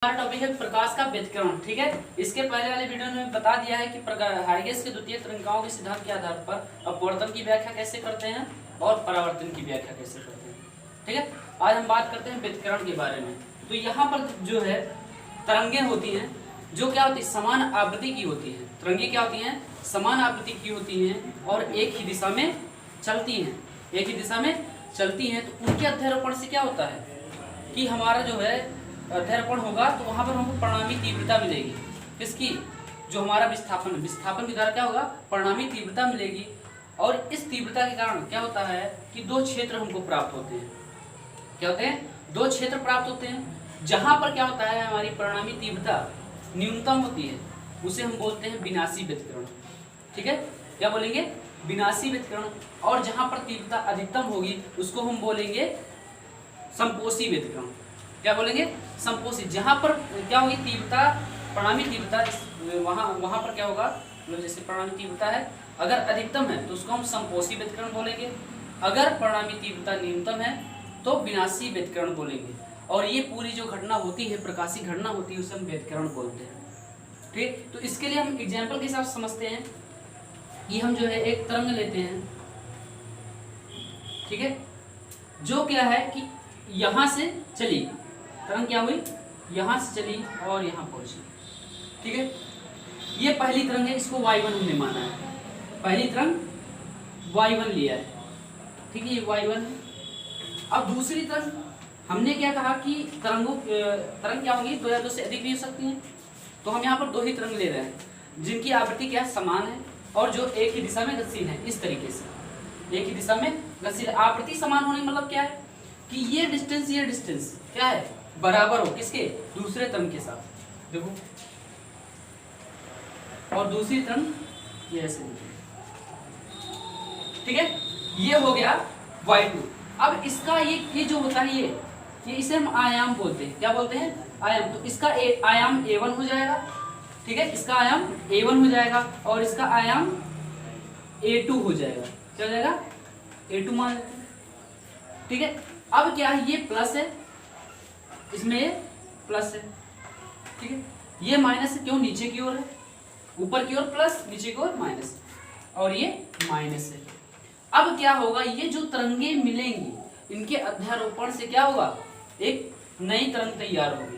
हमारा टॉपिक है प्रकाश का व्यतिकरण। ठीक है, इसके पहले वाले वीडियो में बता दिया है कि हाइगेस के द्वितीय तरंगिकाओं के सिद्धांत के आधार पर अपवर्तन की व्याख्या कैसे करते हैं और परावर्तन की व्याख्या कैसे करते हैं। ठीक है, आज हम बात करते हैं व्यतिकरण के बारे में। तो यहाँ पर जो है तरंगे होती हैं जो क्या होती है, समान आवृत्ति की होती है। तरंगे क्या होती हैं, समान आवृत्ति की होती हैं और एक ही दिशा में चलती हैं, एक ही दिशा में चलती हैं। तो उनके अध्यारोपण से क्या होता है कि हमारा जो है अध्यारोपण होगा तो वहाँ पर हमको परिणामी तीव्रता मिलेगी। किसकी, जो हमारा विस्थापन के कारण क्या होगा, परिणामी तीव्रता मिलेगी। और इस तीव्रता के कारण क्या होता है कि दो क्षेत्र हमको प्राप्त होते हैं। क्या होते हैं, दो क्षेत्र प्राप्त होते हैं। जहाँ पर क्या होता है, हमारी परिणामी तीव्रता न्यूनतम होती है उसे हम बोलते हैं विनाशी व्यतिकरण। ठीक है, क्या बोलेंगे, विनाशी व्यतिकरण। और जहाँ पर तीव्रता अधिकतम होगी उसको हम बोलेंगे संपोषी व्यतिकरण। क्या बोलेंगे, संपोषी। जहाँ पर क्या होगी, तीव्रता, परिणामी तीव्रता, वहाँ पर क्या होगा, मतलब जैसे परिणामी तीव्रता है अगर अधिकतम है तो उसको हम संपोषी व्यतिकरण बोलेंगे। अगर परिणामी तीव्रता न्यूनतम है तो विनाशी व्यतिकरण बोलेंगे। और ये पूरी जो घटना होती है, प्रकाशीय घटना होती है, उसे हम व्यतिकरण बोलते हैं। ठीक, तो इसके लिए हम एग्जाम्पल के साथ समझते हैं कि हम जो है एक तरंग लेते हैं। ठीक है, जो क्या है कि यहाँ से चली तरंग, क्या हुई, यहाँ से चली और यहाँ पहुंची। ठीक है, ये पहली तरंग है, इसको y1 हमने माना है। पहली तरंग y1 लिया है। ठीक है, ये y1 है। अब दूसरी तरंग हमने क्या कहा कि तरंग क्या होगी, दो या दो से अधिक भी हो सकती हैं। तो हम यहाँ पर दो ही तरंग ले रहे हैं जिनकी आवृत्ति क्या समान है और जो एक ही दिशा में गतिशील है। इस तरीके से एक ही दिशा में गतिशील। आवृत्ति समान होने मतलब क्या है कि ये डिस्टेंस क्या है, बराबर हो किसके, दूसरे तरंग के साथ। देखो, और दूसरी तरंग ये ऐसे। ठीक है, ये हो गया y2। अब इसका ये जो होता है ये इसे हम आयाम बोलते हैं। क्या बोलते हैं, आयाम। तो इसका आयाम a1 हो जाएगा। ठीक है, इसका आयाम a1 हो जाएगा और इसका आयाम a2 हो जाएगा। क्या हो जाएगा, a2 मान लेते हैं। ठीक है, अब क्या है, ये प्लस है, इसमें प्लस है। ठीक है, ये माइनस है, क्यों, नीचे की ओर है, ऊपर की ओर प्लस, नीचे की ओर माइनस, और ये माइनस है। अब क्या होगा, ये जो तरंगे मिलेंगी इनके अध्यारोपण से क्या होगा, एक नई तरंग तैयार होगी।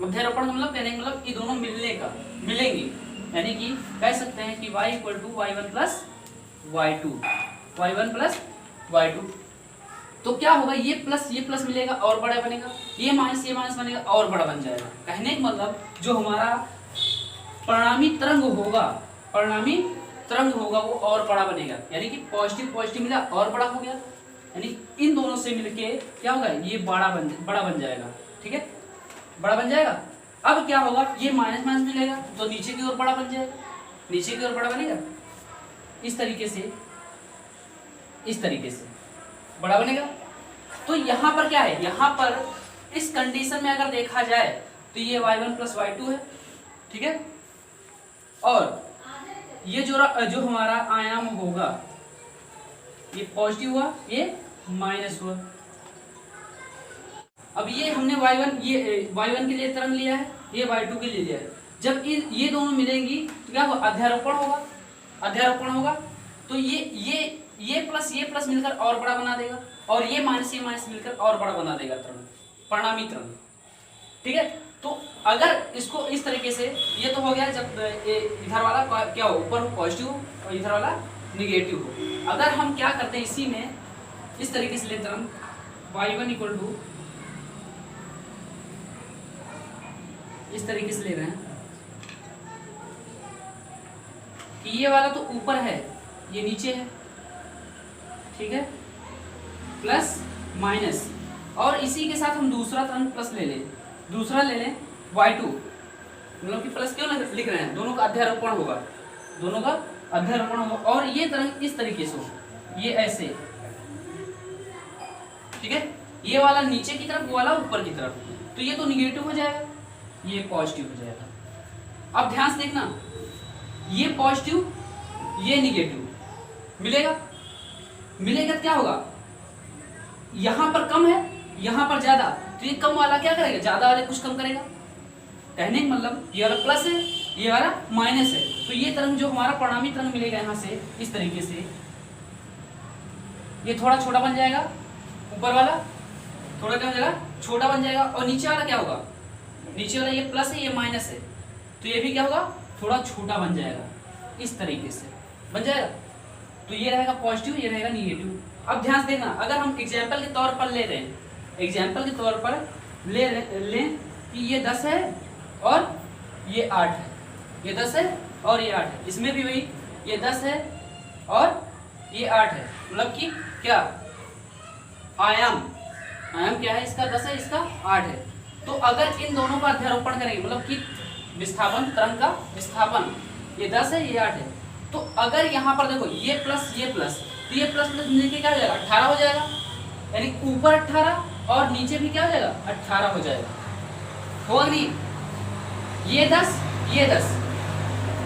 अध्यारोपण मतलब कहने का मतलब ये दोनों मिलेंगे, यानी कि कह सकते हैं कि y = y1 + y2, y1 + y2। तो क्या होगा, ये प्लस मिलेगा और बड़ा बनेगा, ये माइनस बनेगा और बड़ा बन जाएगा। कहने का मतलब जो हमारा परिणामी तरंग होगा वो और बड़ा बनेगा, यानी कि पॉजिटिव मिला और बड़ा हो गया, यानी इन दोनों से मिलके क्या होगा, ये बड़ा बन जाएगा। ठीक है, बड़ा बन जाएगा। अब क्या होगा, ये माइनस मिलेगा तो नीचे की ओर बड़ा बन जाएगा, नीचे की ओर बड़ा बनेगा। इस तरीके से बड़ा बनेगा। तो यहाँ पर क्या है, यहाँ पर इस कंडीशन में अगर देखा जाए तो ये y1 + y2 है। ठीक है, और ये जो हमारा आयाम होगा ये पॉजिटिव हुआ, ये माइनस हुआ। अब ये हमने y1 के लिए तरंग लिया है, ये y2 के लिए लिया है। जब ये दोनों मिलेंगी तो क्या होगा, अध्यारोपण होगा। तो ये प्लस मिलकर और बड़ा बना देगा, और ये माइनस मिलकर और बड़ा बना देगा तरंग, परिणामी तरंग। ठीक है, तो अगर इसको इस तरीके से, ये तो हो गया जब इधर वाला क्या हो, ऊपर हो पॉजिटिव और इधर वाला निगेटिव हो। अगर हम क्या करते हैं, इसी में इस तरीके से ले तरंग y1 = इस तरीके से ले रहे हैं कि ये वाला तो ऊपर है, ये नीचे है। ठीक है, प्लस माइनस, और इसी के साथ हम दूसरा तरंग प्लस ले लें y2, मतलब कि प्लस क्यों लिख रहे हैं, दोनों का अध्यारोपण होगा, और ये तरंग इस तरीके से हो, ये ऐसे। ठीक है, ये वाला नीचे की तरफ, वो वाला ऊपर की तरफ, तो ये तो निगेटिव हो जाएगा, ये पॉजिटिव हो जाएगा। अब ध्यान से देखना, ये पॉजिटिव ये निगेटिव मिलेगा क्या होगा, यहाँ पर कम है यहाँ पर ज्यादा, तो ये कम वाला क्या करेगा, ज्यादा वाले कुछ कम करेगा, कहने का मतलब ये वाला प्लस है, ये वाला माइनस है, तो ये तरंग जो हमारा परिणामी तरंग मिलेगा यहाँ से इस तरीके से, ये थोड़ा छोटा बन जाएगा, ऊपर वाला थोड़ा क्या हो जाएगा, छोटा बन जाएगा, और नीचे वाला क्या होगा, नीचे वाला ये प्लस है ये माइनस है, तो ये भी क्या होगा, थोड़ा छोटा बन जाएगा, इस तरीके से बन जाएगा। तो ये रहेगा पॉजिटिव, ये रहेगा निगेटिव। अब ध्यान से देखना, अगर हम एग्जाम्पल के तौर पर ले रहे हैं, एग्जाम्पल के तौर पर लें कि ये 10 है और ये 8 है, ये 10 है और ये 8 है, इसमें भी वही ये 10 है और ये 8 है, मतलब कि क्या आयाम क्या है इसका 10 है, इसका 8 है। तो अगर इन दोनों का अध्यारोपण करेंगे, मतलब कि विस्थापन, तरंग का विस्थापन, ये 10 है ये 8 है, तो अगर यहाँ पर देखो ये प्लस तो ये प्लस नीचे क्या हो जाएगा, 18 हो जाएगा, यानी ऊपर 18 और नीचे भी क्या हो जाएगा, 18 हो जाएगा, होगा नहीं, ये 10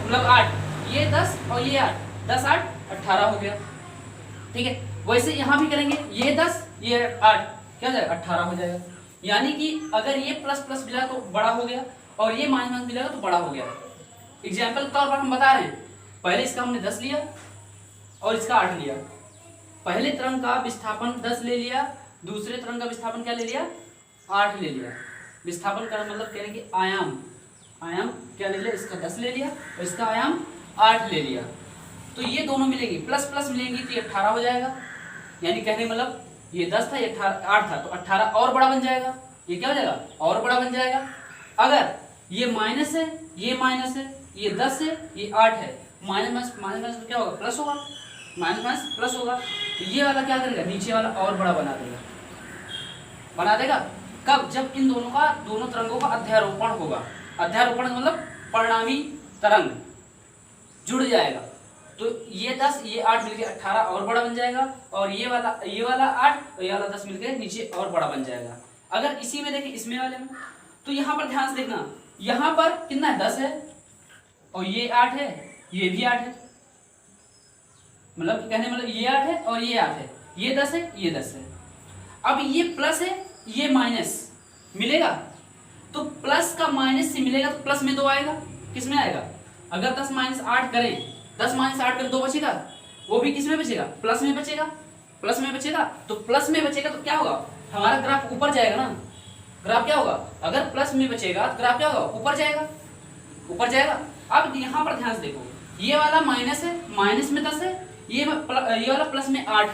मतलब 8, ये 10 और ये 8, 10 8 18 हो गया, ठीक है। वैसे यहाँ भी करेंगे, ये 10 ये 8 क्या हो जाएगा, 18 हो जाएगा। यानी कि अगर ये प्लस प्लस मिला तो बड़ा हो गया और ये माइनस माइनस मिलेगा तो बड़ा हो गया। एग्जाम्पल के तौर पर हम बता रहे हैं, पहले इसका हमने 10 लिया और इसका 8 लिया, पहले तरंग का विस्थापन 10 ले लिया, दूसरे तरंग का विस्थापन क्या ले लिया, 8 ले लिया। विस्थापन का मतलब कह रहे हैं कि आयाम क्या ले लिया, इसका 10 ले लिया और इसका आयाम 8 ले लिया, तो ये दोनों मिलेंगी, प्लस प्लस मिलेंगी तो ये 18 हो जाएगा। यानी कहने मतलब ये 10 था ये 8 था, तो 18 और बड़ा बन जाएगा, ये क्या हो जाएगा, और बड़ा बन जाएगा। अगर ये माइनस है ये 10 है ये 8 है, माइनस माइनस क्या होगा, प्लस होगा, माइनस प्लस होगा, तो ये वाला क्या करेगा, नीचे वाला और बड़ा बना देगा। कब, जब इन दोनों तरंगों का अध्यारोपण होगा। अध्यारोपण मतलब परिणामी तरंग जुड़ जाएगा, तो ये 10 ये 8 मिलके 18 और बड़ा बन जाएगा, और ये वाला 8 और ये वाला 10 मिलके नीचे और बड़ा बन जाएगा। अगर इसी में देखें, इसमें वाले में, तो यहाँ पर ध्यान से देखना, यहाँ पर कितना है, 10 है और ये 8 है, ये भी 8 है, मतलब कहने मतलब ये 8 है और ये 8 है, ये 10 है ये 10 है। अब ये प्लस है ये माइनस मिलेगा, तो प्लस का माइनस से मिलेगा तो प्लस में 2 आएगा, किस में आएगा, अगर 10 - 8 करें, 10 - 8 करें 2 बचेगा, वो भी किस में बचेगा, प्लस में बचेगा, तो प्लस में बचेगा तो क्या होगा, हमारा ग्राफ ऊपर जाएगा ना। ग्राफ क्या होगा, अगर प्लस में बचेगा तो ग्राफ क्या होगा, ऊपर जाएगा। अब यहाँ पर ध्यान से देखो, ये वाला माइनस है, माइनस में 10 है, ये वाला प्लस में 8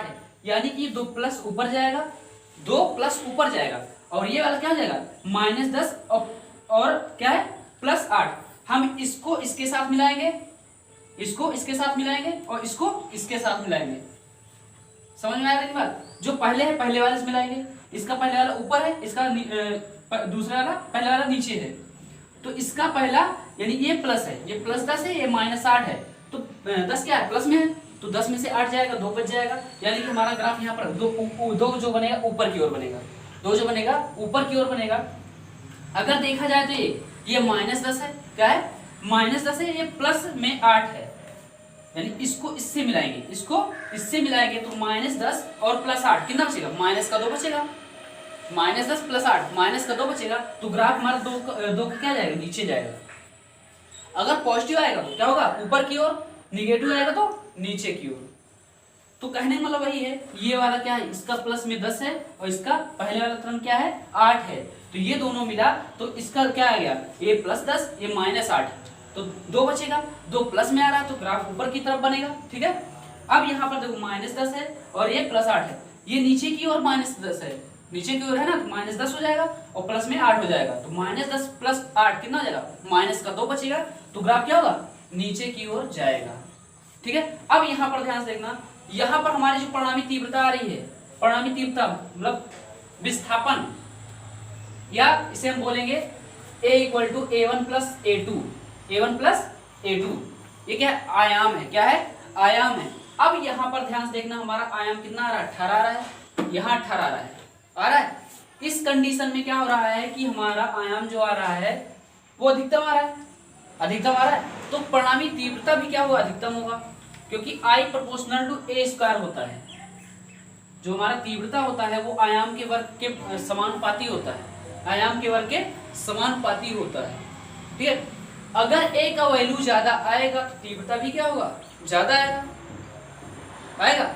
है, यानी कि 2 प्लस ऊपर जाएगा, और ये वाला क्या हो जाएगा, -10 और क्या है, +8। हम इसको इसके साथ मिलाएंगे, इसको इसके साथ मिलाएंगे और इसको इसके साथ मिलाएंगे। समझ में आ रही बात, जो पहले है पहले वाले से मिलाएंगे, इसका पहले वाला ऊपर है, इसका दूसरा वाला पहले वाला नीचे है, तो इसका पहला यानी ये प्लस है, ये +10 है, ये -8 है, तो 10 क्या है, प्लस में है, तो 10 में से 8 जाएगा, 2 बच जाएगा, यानी कि हमारा ग्राफ यहाँ पर दो जो बनेगा ऊपर की ओर बनेगा, 2 जो बनेगा ऊपर की ओर बनेगा। अगर देखा जाए तो ये -10 है, क्या है, -10 है, ये प्लस में 8 है, यानी इसको इससे मिलाएंगे, तो -10 और +8 कितना बचेगा, माइनस का 2 बचेगा, -10 + 8 माइनस का 2 बचेगा, तो ग्राफ हमारा 2 क्या जाएगा, नीचे जाएगा। अगर पॉजिटिव आएगा तो क्या होगा, ऊपर की ओर, निगेटिव आएगा तो नीचे की ओर। तो कहने का मतलब वही है, ये वाला क्या है, इसका प्लस में 10 है और इसका पहले वाला तरंग क्या है, 8 है, तो ये दोनों मिला तो इसका क्या आ गया, ये +10 ये -8, तो 2 बचेगा, 2 प्लस में आ रहा है तो ग्राफ ऊपर की तरफ बनेगा, ठीक है। अब यहाँ पर देखो -10 है और ये +8 है, ये नीचे की ओर -10 है, नीचे की ओर है ना, तो -10 हो जाएगा और प्लस में 8 हो जाएगा, तो -10 + 8 कितना हो जाएगा, माइनस का 2 बचेगा, तो ग्राफ क्या होगा, नीचे की ओर जाएगा, ठीक है। अब यहाँ पर ध्यान से देखना, यहाँ पर हमारी जो परिणामी तीव्रता आ रही है, परिणामी तीव्रता मतलब विस्थापन, या इसे हम बोलेंगे A = A1 + A2, ये क्या है, आयाम है, क्या है, आयाम है। अब यहाँ पर ध्यान से देखना, हमारा आयाम कितना आ रहा है, 18 आ रहा है, यहाँ 18 आ रहा है। इस कंडीशन में क्या हो रहा है कि हमारा आयाम जो आ रहा है वो अधिकतम आ रहा है, तो परिणामी तीव्रता भी क्या होगा, अधिकतम होगा, क्योंकि I = A² होता है। जो हमारा तीव्रता होता है वो आयाम के वर्ग के समानुपाती होता है, आयाम के वर्ग के समानुपाती होता है। ठीक है, अगर ए का वैल्यू ज्यादा आएगा तो तीव्रता भी क्या होगा, ज्यादा आएगा।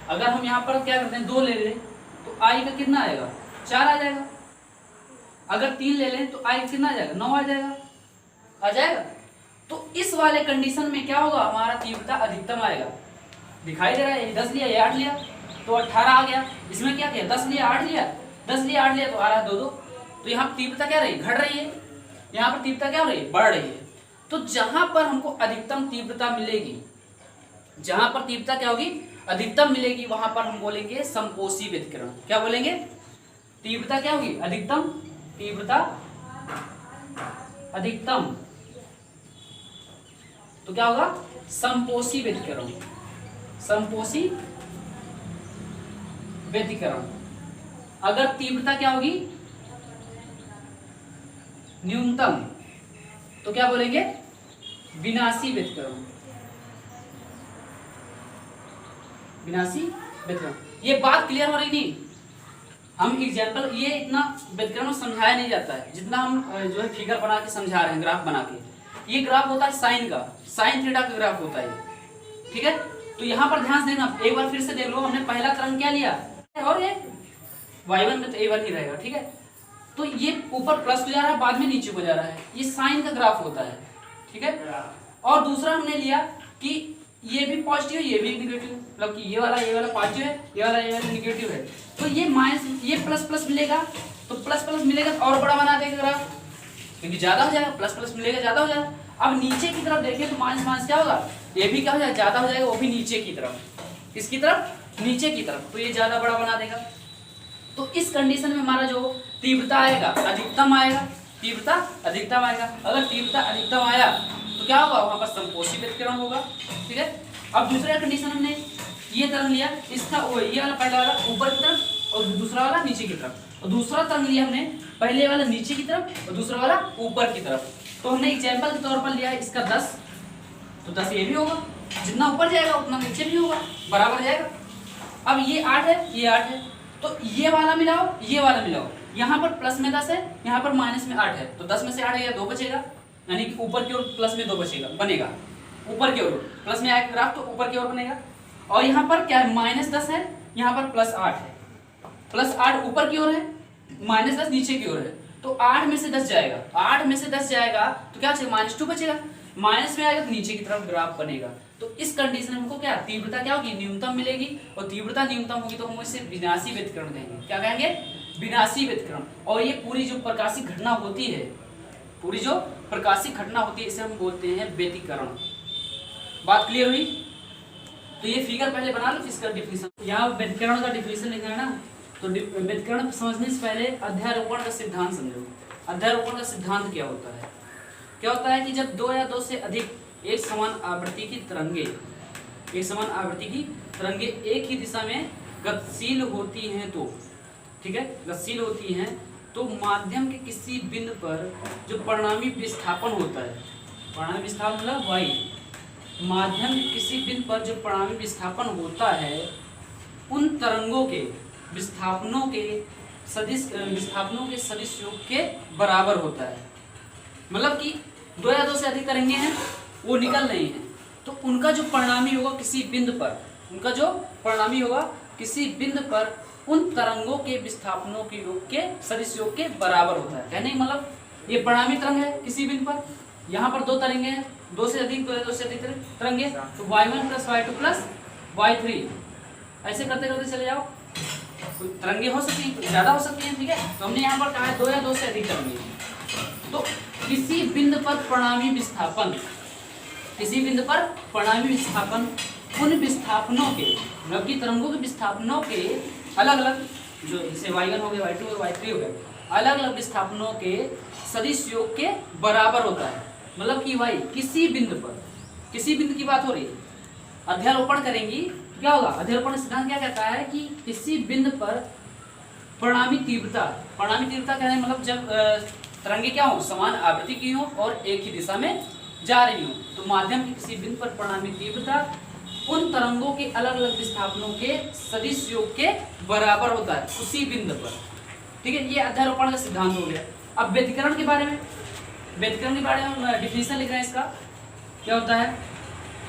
अगर हम यहाँ पर क्या करते हैं 2 ले लें तो आई का कितना आएगा, 4 आ जाएगा। अगर 3 ले लें तो आई कितना आ जाएगा, 9 आ जाएगा। तो इस वाले कंडीशन में क्या होगा, हमारा तीव्रता अधिकतम आएगा। दिखाई दे रहा है, 10 लिया, ये 8 लिया तो 18 आ गया। इसमें क्या किया, 10 लिया 8 लिया, 10 लिया 8 लिया तो आ रहा है 2 2। तो यहाँ पर तीव्रता क्या रही, घट रही है। यहाँ पर तीव्रता क्या हो रही है, बढ़ रही है। तो जहां पर हमको अधिकतम तीव्रता मिलेगी, जहां पर तीव्रता क्या होगी, अधिकतम मिलेगी, वहां पर हम बोलेंगे समकोषी व्यतिकरण। क्या बोलेंगे, तीव्रता क्या होगी, अधिकतम, तीव्रता अधिकतम, तो क्या होगा, समकोषी व्यतिकरण। समकोषी व्यतिकरण। अगर तीव्रता क्या होगी, न्यूनतम, तो क्या बोलेंगे, विनाशी व्यतिकरण। विनाशी व्यतिकरण। ये बात क्लियर हो रही नहीं, हम एग्जाम्पल, ये इतना व्यतिकरण समझाया नहीं जाता है जितना हम जो है फिगर बना के समझा रहे हैं, ग्राफ बना के। ये ग्राफ होता है साइन का, साइन थीटा का ग्राफ होता है। ठीक है, तो यहाँ पर ध्यान देना, एक बार फिर से देख लो, हमने पहला तरंग क्या लिया और ये y1 में तो a1 ही रहेगा। ठीक है, तो ये ऊपर प्लस हो जा रहा है, बाद में नीचे हो जा रहा है, ये साइन का ग्राफ होता है। ठीक है, और दूसरा हमने लिया कि ये भी पॉजिटिव है, ये भी निगेटिव, मतलब कि ये वाला पॉजिटिव है, ये वाला निगेटिव है। तो ये माइनस, ये प्लस प्लस मिलेगा, तो प्लस प्लस मिलेगा तो और बड़ा बना देगा ग्राफ, क्योंकि ज्यादा हो जाएगा, प्लस प्लस मिलेगा ज्यादा हो जाएगा। अब नीचे की तरफ देखें तो माइनस माइनस क्या होगा, ये भी क्या हो जाएगा, ज्यादा हो जाएगा, वो भी नीचे की तरफ, किसकी तरफ, नीचे की तरफ, तो ये ज्यादा बड़ा बना देगा। तो इस कंडीशन में हमारा जो तीव्रता आएगा, अधिकतम आएगा, तीव्रता अधिकतम आएगा। अगर तीव्रता अधिकतम आया तो क्या होगा, वहां पर समकोषी व्यतिकरण होगा। ठीक है, अब दूसरा कंडीशन हमने ये तरंग लिया, इसका ये वाला पहला वाला ऊपर की तरफ और दूसरा वाला नीचे की तरफ, और दूसरा तरंग लिया हमने पहले वाला नीचे की तरफ और दूसरा वाला ऊपर की तरफ। तो हमने एग्जाम्पल के तौर पर लिया है इसका 10, तो 10 ये भी होगा, जितना ऊपर जाएगा उतना नीचे भी होगा, बराबर जाएगा। अब ये 8 है, ये 8 है, तो ये वाला मिलाओ, ये वाला मिलाओ, यहाँ पर प्लस में 10 है, यहाँ पर माइनस में 8 है, तो 10 में से 8 गया 2 बचेगा, यानी कि ऊपर की ओर प्लस में 2 बनेगा, ऊपर की ओर प्लस में आएगा ग्राफ तो ऊपर की ओर बनेगा। और यहाँ पर क्या है, माइनस 10 है, यहाँ पर प्लस 8 है, प्लस 8 ऊपर की ओर है, माइनस 10 नीचे की ओर है, तो 8 में से 10 जाएगा, 8 में से 10 जाएगा तो क्या बचेगा, -2 बचेगा, माइनस में आएगा तो नीचे की तरफ ग्राफ बनेगा। तो इस कंडीशन में हमको क्या, तीव्रता क्या होगी, न्यूनतम मिलेगी, और तीव्रता न्यूनतम होगी तो हम इसे विनाशी व्यतिकरण कहेंगे। क्या कहेंगे, विनाशी व्यतिकरण। और ये पूरी जो प्रकाशिक घटना होती है, पूरी जो प्रकाशिक घटना होती है, इसे हम बोलते हैं व्यतिकरण। बात क्लियर हुई। तो ये फिगर पहले बना लो, इसका डिफिनेशन, यहाँ व्यतिकरण का डिफिनेशन लिखना है ना, तो व्यतिकरण समझने से पहले अध्यारोपण का सिद्धांत समझो। अध्यारोपण का सिद्धांत क्या होता है, क्या होता है कि जब 2 या 2 से अधिक एक समान आवृत्ति की तरंगे, एक समान आवृत्ति की तरंगे एक ही दिशा में गतिशील होती हैं, तो ठीक है, गतिशील होती हैं, तो माध्यम के किसी बिंदु पर जो परिणामी विस्थापन होता है, परिणामी विस्थापन मतलब y, माध्यम के किसी बिंदु पर जो परिणामी विस्थापन होता है, उन तरंगों के विस्थापनों के सदिश योग के बराबर होता है। मतलब कि 2 या 2 से अधिक तरंगे हैं, वो निकल रही हैं, तो उनका जो परिणामी होगा किसी बिंदु पर, उनका जो परिणामी होगा किसी बिंदु पर उन तरंगों के विस्थापनों के योग के सदिश योग के बराबर होता है। कहने मतलब ये परिणामी तरंग है किसी बिंदु पर, यहाँ पर 2 तरंगे हैं, 2 से अधिक तरंगे, तो y1 + y2 + y3, ऐसे करते करते चले जाओ। तरंगे हो सकती हैं, ज्यादा हो सकती हैं। ठीक है, तो हमने यहाँ पर कहा है 2 या 2 से अधिक तरंगे, तो किसी बिंदु पर परिणामी विस्थापन, किसी बिंदु पर परिणामी विस्थापन उन विस्थापनों के, मतलब कि तरंगों के विस्थापनों के अलग अलग, जो जैसे y1 हो गया, y2 हो गया, y3 हो गया, अलग अलग विस्थापनों के सदिश योग के बराबर होता है। मतलब कि y किसी बिंदु पर, किसी बिंदु की बात हो रही है, अध्यारोपण करेंगी तो क्या होगा, अध्यारोपण सिद्धांत क्या कहता है कि किसी बिंदु पर परिणामी तीव्रता, परिणामी तीव्रता कहने मतलब जब तरंगे क्या हो, समान आवृत्ति की हो और एक ही दिशा में जा रही हो, तो माध्यम के किसी बिंदु पर परिणामी तीव्रता उन तरंगों के अलग अलग विस्थापनों के सदिश योग के बराबर होता है, उसी बिंदु पर। ठीक है, ये अध्यारोपण का सिद्धांत हो गया। अब व्यतिकरण के बारे में, व्यतिकरण के बारे में हम डिफिनेशन लिख रहे हैं इसका। क्या होता है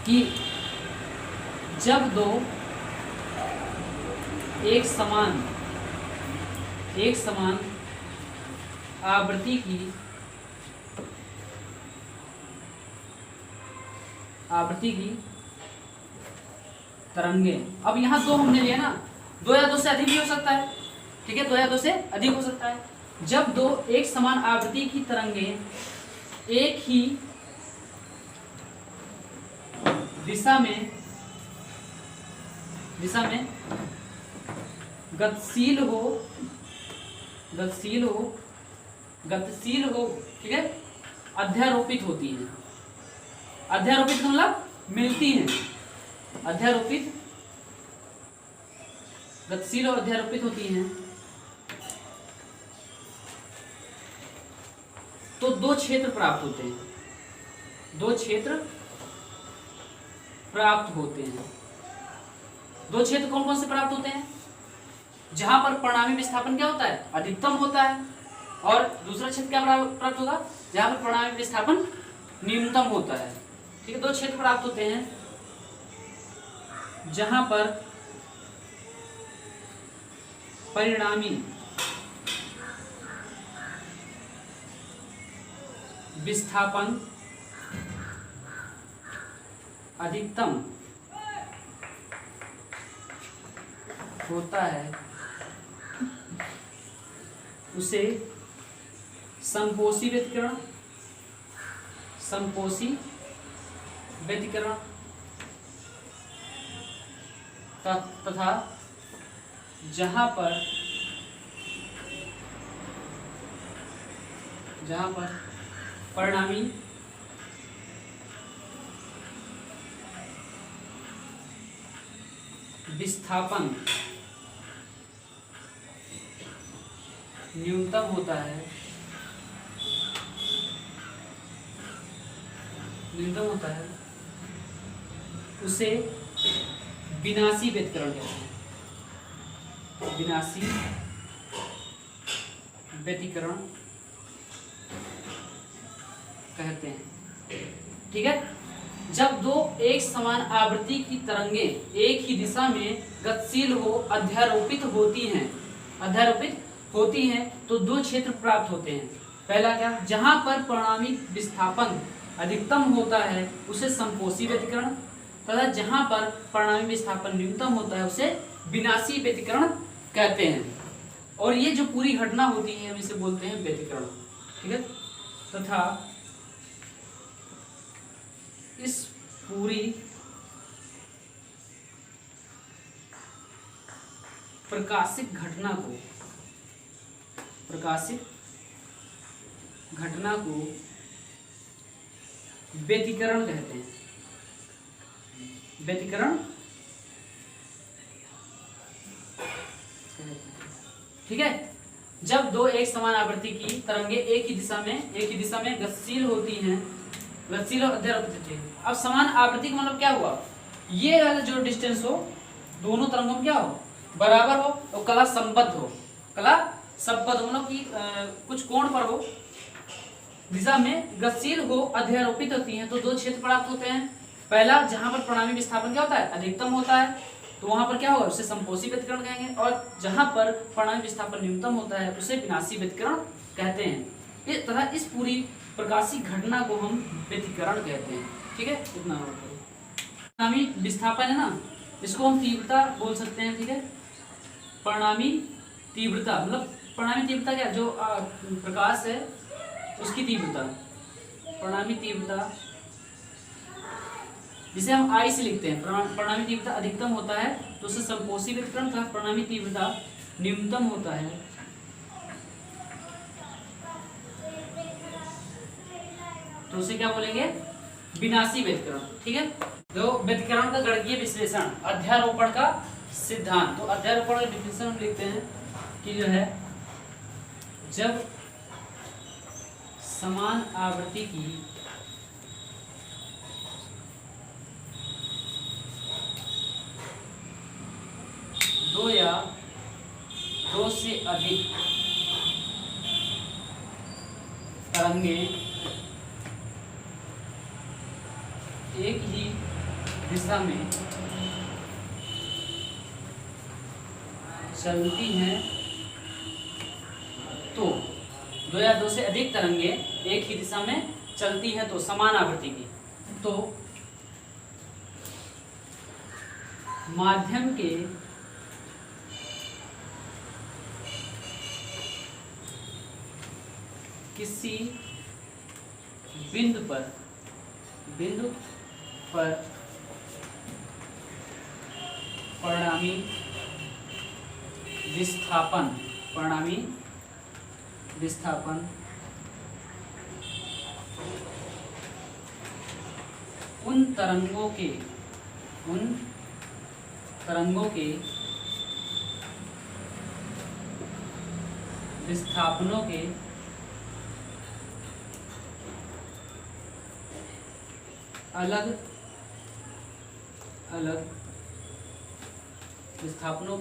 कि जब दो एक समान आवृत्ति की तरंगे, अब यहाँ दो हमने लिया ना, दो या दो से अधिक भी हो सकता है, ठीक है, दो या दो से अधिक हो सकता है। जब दो एक समान आवृत्ति की तरंगे एक ही दिशा में गतिशील हो, ठीक है, अध्यारोपित होती हैं। अध्यारोपित मतलब मिलती हैं, अध्यारोपित, गतिशील और अध्यारोपित होती हैं, तो दो क्षेत्र प्राप्त होते हैं। दो क्षेत्र प्राप्त होते हैं। दो क्षेत्र कौन कौन से प्राप्त होते हैं? जहां पर परिणामी विस्थापन क्या होता है? अधिकतम होता है। और दूसरा क्षेत्र क्या प्राप्त होगा? जहां पर परिणामी विस्थापन न्यूनतम होता है। ठीक है, दो क्षेत्र प्राप्त होते हैं जहां पर परिणामी विस्थापन अधिकतम होता है, उसे संपोषी व्यतिकरण तथा जहां पर परिणामी विस्थापन न्यूनतम होता है, उसे विनाशी व्यतिकरण कहते हैं। विनाशी व्यतिकरण कहते हैं। ठीक है, जब दो एक समान आवृत्ति की तरंगे एक ही दिशा में गतिशील हो अध्यारोपित होती हैं तो दो क्षेत्र प्राप्त होते हैं। पहला क्या? जहां पर परिणामी विस्थापन अधिकतम होता है उसे संपोषी व्यतिकरण, तथा जहां पर परिणामी विस्थापन न्यूनतम होता है उसे विनाशी व्यतिकरण कहते हैं। और ये जो पूरी घटना होती है हम इसे बोलते हैं व्यतिकरण। ठीक है, तथा इस पूरी प्रकाशित घटना को व्यतिकरण कहते हैं। व्यतिकरण, ठीक है, जब दो एक समान आवृत्ति की तरंगे एक ही दिशा में गतिशील होती हैं, गतिशील और अध्यारोपित होती हैं। अब समान आवृत्ति का मतलब क्या हुआ? ये वाला जो डिस्टेंस हो दोनों तरंगों में क्या हो? बराबर हो और कला संबद्ध हो। मतलब कि कुछ कोण पर हो, दिशा में गतिशील हो, अध्यारोपित होती हैं तो दो क्षेत्र प्राप्त होते हैं। पहला, जहां पर परिणामी विस्थापन क्या होता है? अधिकतम होता है, तो वहां पर क्या होगा? उसे संपोषी व्यतिकरण कहेंगे। और जहां पर परिणामी विस्थापन न्यूनतम होता है उसे विनाशी व्यतिकरण कहते हैं। तथा इस पूरी प्रकाशित घटना को हम व्यतिकरण कहते हैं। ठीक है, इतना नोट करो। परिणामी विस्थापन है ना, इसको हम तीव्रता बोल सकते हैं। ठीक है, परिणामी तीव्रता मतलब परिणामी तीव्रता क्या? जो प्रकाश है उसकी तीव्रता, परिणामी तीव्रता जिसे हम आई से लिखते हैं। परिणामी तीव्रता अधिकतम होता है तो उसे संपोषी व्यतिकरण तथा परिणामी तीव्रता न्यूनतम होता है तो उसे क्या बोलेंगे? विनाशी व्यतिकरण। ठीक है, तो व्यतिकरण का गणितीय विश्लेषण, अध्यारोपण का सिद्धांत। तो अध्यारोपण का डिफिनेशन हम लिखते हैं कि जो है, जब समान आवृत्ति की दो या दो से अधिक तरंगे एक ही दिशा में चलती हैं तो दो या दो से अधिक तरंगे एक ही दिशा में चलती हैं तो समान आवृत्ति की, तो माध्यम के किसी बिंदु पर परिणामी विस्थापन उन तरंगों के विस्थापनों के अलग अलग विस्थापनों,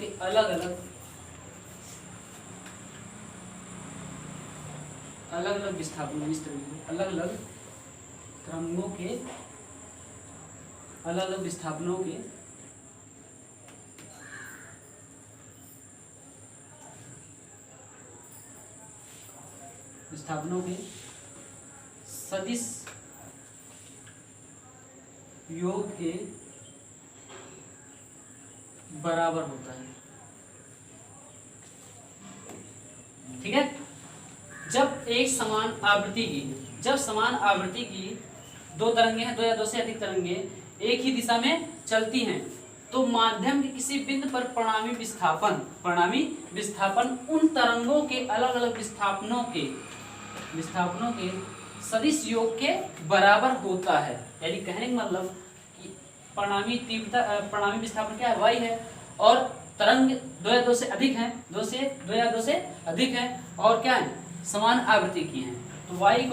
इस तरह अलग अलग तरंगों के अलग अलग विस्थापनों के सदिश योग के बराबर होता है। ठीक है, जब समान आवृत्ति की दो तरंगे हैं, दो या दो से अधिक तरंगे एक ही दिशा में चलती हैं तो माध्यम के किसी बिंदु पर परिणामी विस्थापन उन तरंगों के अलग अलग विस्थापनों के सदिश योग के बराबर होता है। यानी कहने का मतलब कि परिणामी विस्थापन क्या है, y है, और तरंग दो या दो से अधिक हैं और क्या है, समान आवृत्ति की हैं, तो y =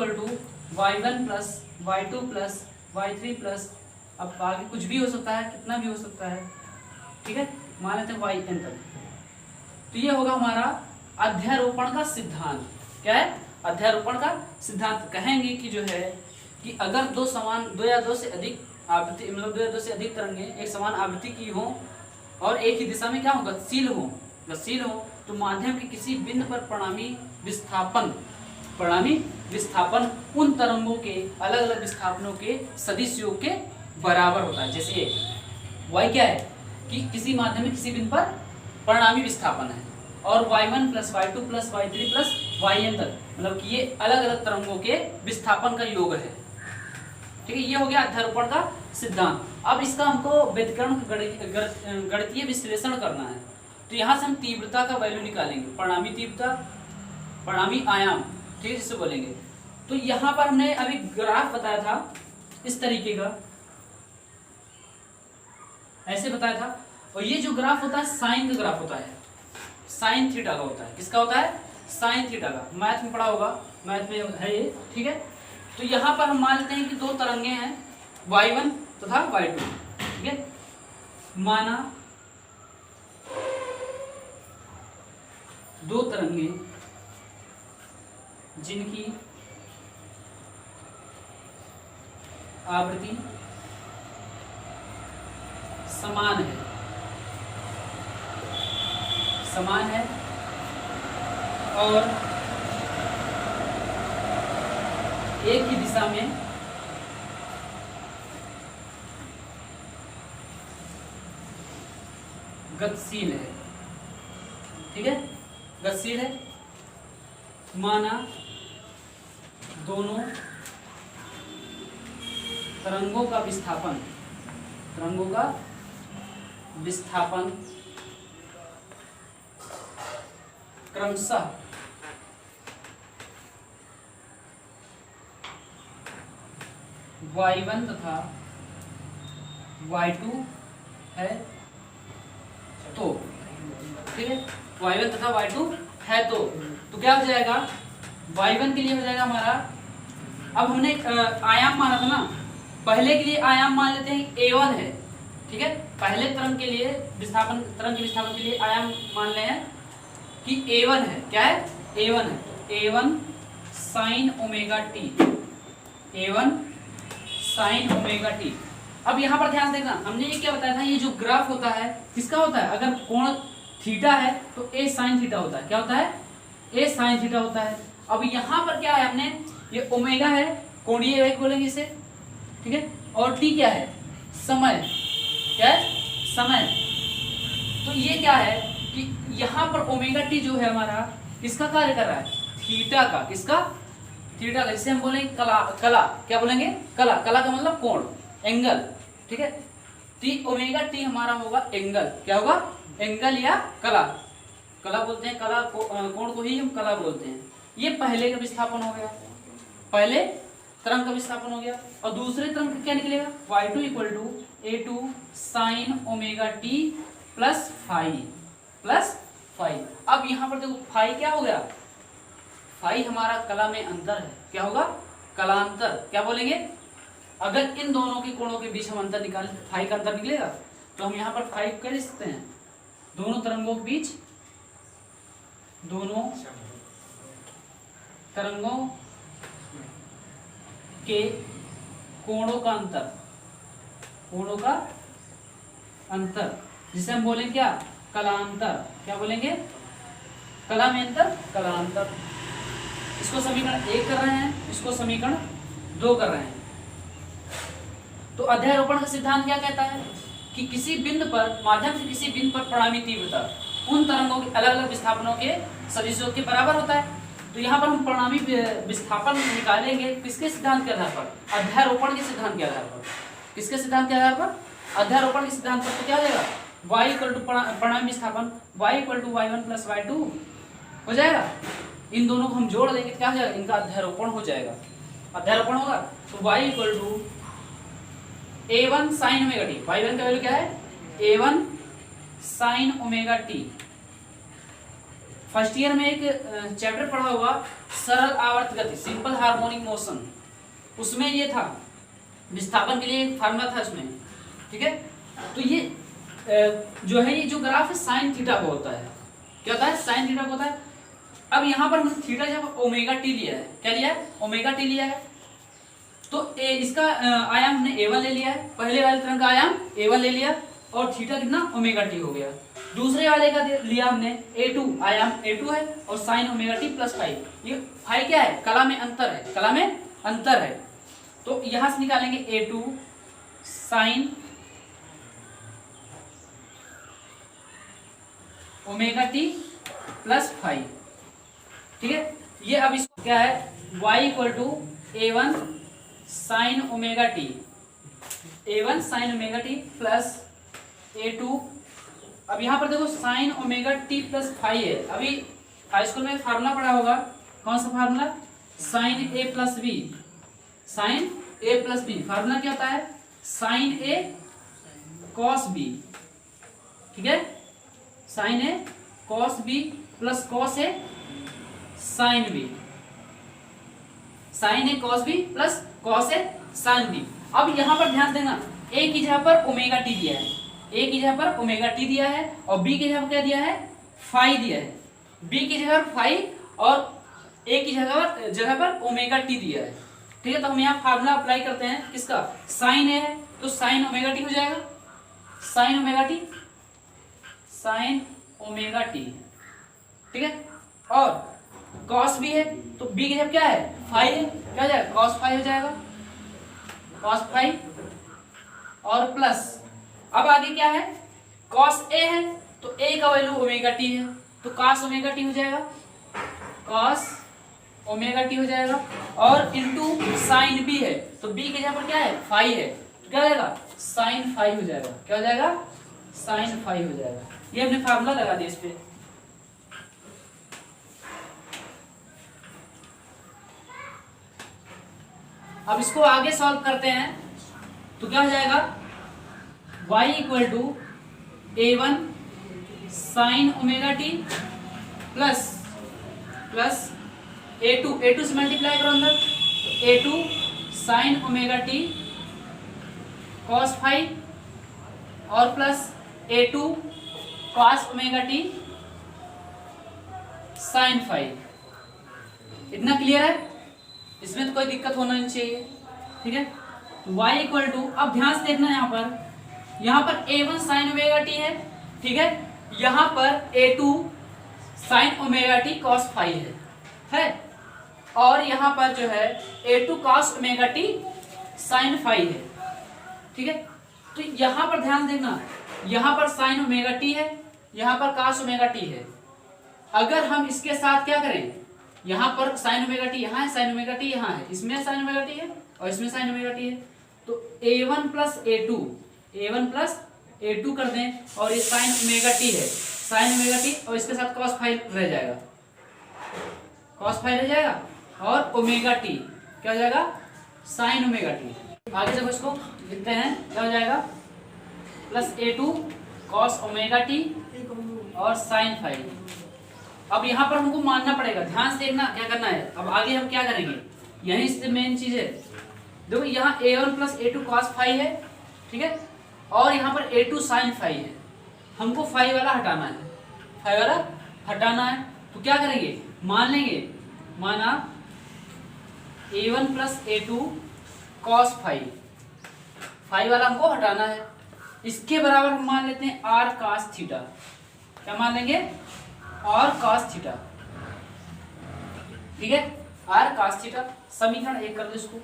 y1 + y2 + y3 + अब आगे कुछ भी हो सकता है, कितना भी हो सकता है। ठीक है, मान लेते हैं yn तक। तो ये होगा हमारा अध्यारोपण का सिद्धांत। क्या है? अध्यारोपण का सिद्धांत। कहेंगे कि जो है कि अगर दो या दो से अधिक आवृत्ति, मतलब दो या दो से अधिक तरंगे एक समान आवृत्ति की हो और एक ही दिशा में क्या हो, गतिशील हो, तो माध्यम के किसी बिंदु पर परिणामी विस्थापन उन तरंगों के अलग अलग विस्थापनों के सदिश योग के बराबर होता है। जैसे y क्या है कि किसी माध्यम में किसी बिंदु पर परिणामी विस्थापन है और y1 + y2 + y3 + yn तक, मतलब कि ये अलग अलग तरंगों के विस्थापन का योग है। ठीक है, ये हो गया अध्यारोपण का सिद्धांत। अब इसका हमको व्यतिकरण गणितीय विश्लेषण करना है, तो यहाँ से हम तीव्रता का वैल्यू निकालेंगे, परिणामी तीव्रता, परिणामी आयाम, ठीक है, जिसे बोलेंगे। तो यहाँ पर हमने अभी ग्राफ बताया था इस तरीके का, ऐसे बताया था, और ये जो ग्राफ होता है साइन का ग्राफ होता है, साइन थीटा का होता है। किसका होता है? साइन थीटा का। मैथ में पढ़ा होगा, मैथ में है ये। ठीक है, तो यहाँ पर हम मान लेते हैं कि दो तरंगे हैं y1 तथा y2। ठीक है, माना दो तरंगे जिनकी आवृत्ति समान है और एक ही दिशा में गतिशील है। ठीक है, गतिशील है। माना दोनों तरंगों का विस्थापन क्रमशः y1 तथा y2 है तो, ठीक है, y1 तथा y2 है तो क्या हो जाएगा? y1 के लिए हो जाएगा हमारा, अब हमने आयाम माना था ना, पहले के लिए आयाम मान लेते हैं a1 है। ठीक है, पहले तरंग के लिए विस्थापन के लिए आयाम मान ले हैं कि a1 है। क्या है? a1 है। a1 sine omega t, A1 sine omega T. अब यहाँ पर ध्यान देना, हमने ये क्या बताया था, ये जो ग्राफ होता है किसका होता है, अगर कोण थीटा है तो ए साइन थीटा होता है। क्या होता है, ए साइन थीटा होता है। अब यहाँ पर क्या है, हमने ये ओमेगा है, कोणीय वेग बोलेंगे इसे, ठीक है, और टी क्या है, समय, क्या है, समय। तो ये क्या है कि यहाँ पर ओमेगा टी जो है हमारा किसका कार्य कर रहा है, थीटा का, किसका, थीटा का। जिसे हम बोलेंगे कला, कला क्या बोलेंगे, कला, कला का मतलब कोण, एंगल, ठीक है। टी ओमेगा टी हमारा होगा एंगल, क्या होगा, एंगल या कला, कला बोलते हैं, कला कोण को ही हम कला बोलते हैं। ये पहले का विस्थापन हो गया, पहले तरंग का विस्थापन हो गया। और दूसरे तरंग का क्या निकलेगा, y2 equal to A2 sine omega T plus phi. अब यहाँ पर देखो फाई क्या हो गया, फाई हमारा कला में अंतर है, क्या होगा, कलांतर, क्या बोलेंगे, अगर इन दोनों के कोणों के बीच हम अंतर निकालें, फाई का अंतर निकलेगा, तो हम यहाँ पर फाई कर सकते हैं, दोनों तरंगों के बीच, दोनों तरंगों के कोणों का अंतर, कोणों का अंतर, जिसे हम बोलेंगे क्या, कलांतर, क्या बोलेंगे, कला में अंतर, कलांतर। इसको समीकरण 1 कर रहे हैं, इसको समीकरण 2 कर रहे हैं। तो अध्यारोपण का सिद्धांत क्या कहता है कि किसी बिंदु पर, माध्यम से किसी बिंदु पर परिणामी तीव्रता उन तरंगों के अलग अलग विस्थापनों के सदिशों के बराबर होता है। तो यहाँ पर हम परिणामी विस्थापन निकालेंगे किसके सिद्धांत के आधार पर, अध्यारोपण के सिद्धांत के आधार पर। किसके सिद्धांत के आधार पर, अध्यारोपण के सिद्धांत पर। तो क्या हो जाएगा, y इक्वल टू परिणामी विस्थापन y equal to y1 plus y2 हो जाएगा। इन दोनों को हम जोड़ देंगे, क्या हो जाएगा, इनका अध्यारोपण हो जाएगा, अध्यारोपण होगा। तो y equal to A1 sine omega t, y1 का वैल्यू क्या है, A1 sine omega t. First year में एक चैप्टर पढ़ा हुआ सरल आवर्त गति, सिंपल हार्मोनिक मोशन, उसमें ये था, विस्थापन के लिए एक फार्मूला था उसमें, ठीक है। तो ये जो है, ये जो ग्राफ है साइन थीटा को होता है, क्या होता है, साइन थीटा को होता है। अब यहाँ पर हमने थीटा जब ओमेगा टी लिया है, क्या लिया है, ओमेगा टी लिया है, तो इसका आयाम हमने A1 ले लिया है, पहले वाले तरंग का आयाम A1 ले लिया, और थीटा कितना, ओमेगा टी हो गया। दूसरे वाले का लिया हमने A2, आयाम A2 है, और sign omega T plus five. ये फाइव क्या है, कला में अंतर है, कला में अंतर है। तो यहां से निकालेंगे A2 sine omega T plus five, ठीक है। ये अब इसको क्या है, y equal to A1 sine omega t, A1 sine omega T plus A2। अब यहाँ पर देखो sine omega T plus five है, अभी हाई स्कूल में फार्मूला पढ़ा होगा, कौन सा फार्मूला, साइन ए प्लस बी, साइन ए प्लस बी। फार्मूला क्या होता है, साइन ए कॉस बी, ठीक है, sign A cos B plus cos A sine B, sign A cos B plus cos A sine B. अब यहाँ पर ध्यान देना, ए की जगह पर ओमेगा टी दिया है, ए की जगह पर ओमेगा टी दिया है, और बी की जगह पर क्या दिया है, फाई दिया है। बी की जगह पर फाई और ए की जगह पर ओमेगा टी दिया है, ठीक है। तो हम यहाँ फार्मूला अप्लाई करते हैं, किसका, साइन ए है तो साइन ओमेगा टी हो जाएगा, sign omega T, sign omega T, ठीक है। और कॉस बी है तो बी की जगह क्या है, फाई है, क्या हो जाएगा, कॉस फाई हो जाएगा, कॉस फाई, और प्लस अब आगे क्या है, कॉस ए है तो ए का वैल्यू ओमेगा टी है, तो कॉस ओमेगा टी हो जाएगा, कॉस ओमेगा टी हो जाएगा, और इनटू साइन बी है तो बी के जगह पर क्या है, फाई है, तो क्या हो जाएगा, साइन फाई हो जाएगा, क्या हो जाएगा, साइन फाई हो जाएगा। ये हमने फार्मूला लगा दिया इस पे। अब इसको आगे सॉल्व करते हैं तो क्या हो जाएगा, y equal to A1 sine omega T plus A2 से मल्टीप्लाई करो अंदर, तो A2 sine omega T cos five और plus A2 cos omega T sine five. इतना क्लियर है। इसमें तो कोई दिक्कत होना नहीं चाहिए, ठीक है। तो y इक्वल टू, अब ध्यान से देखना यहाँ पर a1 साइन ओमेगा टी है, ठीक है। यहाँ पर a2 sine omega T cos phi है, और यहाँ पर जो है a2 cos omega T sine phi है, ठीक है। तो यहाँ पर ध्यान देखना, यहाँ पर साइन ओमेगा टी है, यहाँ पर कॉस ओमेगा टी है। अगर हम इसके साथ क्या करें, यहाँ पर साइन ओमेगा टी यहाँ है, साइन ओमेगा टी यहाँ है, इसमें साइन ओमेगा टी है और इसमें साइन ओमेगा टी है, तो a1 प्लस a2 कर दें, और ये साइन ओमेगा टी है, साइन ओमेगा टी, और इसके साथ कॉस फाई रह जाएगा, कॉस फाई रह जाएगा, और ओमेगा टी क्या हो जाएगा, साइन ओमेगा टी। आगे जब इसको लिखते हैं क्या हो जाएगा, plus a2 cos omega t और साइन फाई। अब यहाँ पर हमको मानना पड़ेगा, ध्यान से देखना क्या करना है। अब आगे हम क्या करेंगे, यही से मेन चीज है। देखो यहाँ a1 प्लस a2 कॉस फाई है, ठीक है, और यहाँ पर a2 साइन फाई है। हमको फाई वाला हटाना है, फाई वाला हटाना है, तो क्या करेंगे, मान लेंगे, माना a1 प्लस a2 कॉस फाई, फाई वाला हमको हटाना है। इसके बराबर हम मान लेते हैं r cos थीटा, क्या मान लेंगे, r cos थीटा, ठीक है, r cos थीटा। समीकरण 1 कर दो इसको,